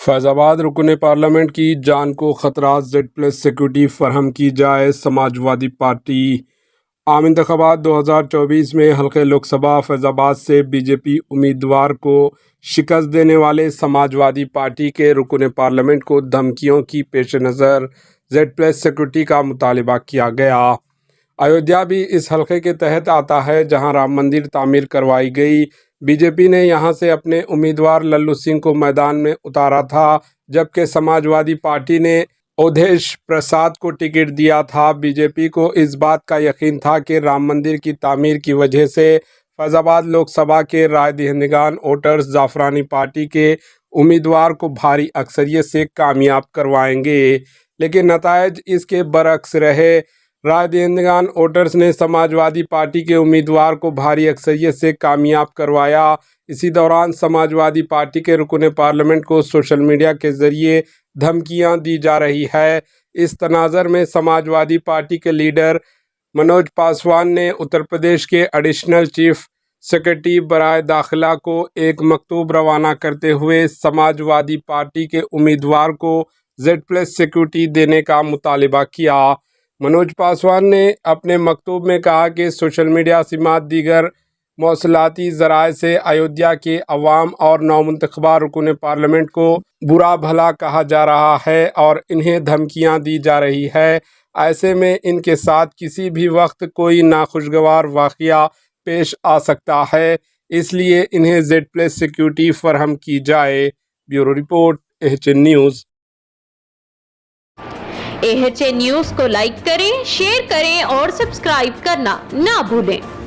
فیض آباد رکن پارلیمنٹ کی جان کو خطرات، Z+ سیکورٹی فراہم کی جائے۔ سماجوادی پارٹی عام انتخابات 2024 میں حلقہ لوک سبھا فیض آباد سے BJP امیدوار کو شکست دینے والے سماجوادی پارٹی کے رکن پارلیمنٹ کو دھمکیوں کی پیش نظر Z+ سیکورٹی کا مطالبہ کیا گیا۔ ایودھیا بھی اس حلقے کے تحت آتا ہے، جہاں رام مندر تعمیر کروائی گئی۔ BJP نے یہاں سے اپنے امیدوار للو سنگھ کو میدان میں اتارا تھا، جبکہ سماجوادی پارٹی نے اودھیش پرساد کو ٹکٹ دیا تھا۔ BJP کو اس بات کا یقین تھا کہ رام مندر کی تعمیر کی وجہ سے فیض آباد لوک سبھا کے رائے دہندگان ووٹرز زعفرانی پارٹی کے امیدوار کو بھاری اکثریت سے کامیاب کروائیں گے، لیکن نتائج اس کے برعکس رہے۔ رائے دہندگان ووٹرز نے سماجوادی پارٹی کے امیدوار کو بھاری اکثریت سے کامیاب کروایا۔ اسی دوران سماجوادی پارٹی کے رکن پارلیمنٹ کو سوشل میڈیا کے ذریعے دھمکیاں دی جا رہی ہے۔ اس تناظر میں سماجوادی پارٹی کے لیڈر منوج پاسوان نے اتر پردیش کے ایڈیشنل چیف سیکرٹری برائے داخلہ کو ایک مکتوب روانہ کرتے ہوئے سماجوادی پارٹی کے امیدوار کو Z+ سیکورٹی دینے کا مطالبہ کیا۔ منوج پاسوان نے اپنے مکتوب میں کہا کہ سوشل میڈیا سماعت دیگر مواصلاتی ذرائع سے ایودھیا کے عوام اور نومنتخبہ رکن پارلیمنٹ کو برا بھلا کہا جا رہا ہے اور انہیں دھمکیاں دی جا رہی ہے۔ ایسے میں ان کے ساتھ کسی بھی وقت کوئی ناخوشگوار واقعہ پیش آ سکتا ہے، اس لیے انہیں Z+ سیکورٹی فراہم کی جائے۔ Bureau report, AHN news. AHN news کو لائک کریں، شیئر کریں اور سبسکرائب کرنا نہ بھولیں۔